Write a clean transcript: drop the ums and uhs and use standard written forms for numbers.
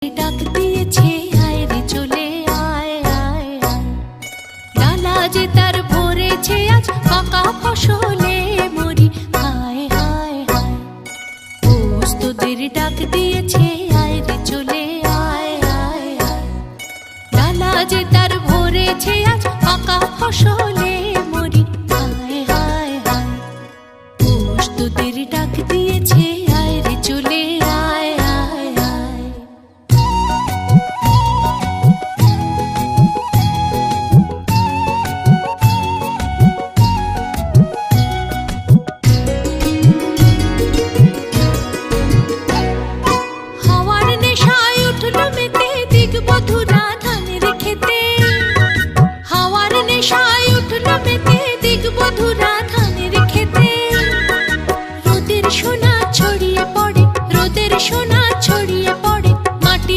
ডাক দিয়েছে আয় রে চলে আয় আয় আয়, ডালা যে তার ভরেছে আজ পাকা ফসলে মরি হায় হায় হায়। পৌষ তোদের ডাক দিয়েছে আয় রে চলে আয় আয় আয়, ডালা যে তার ভরেছে আজ পাকা ফসলে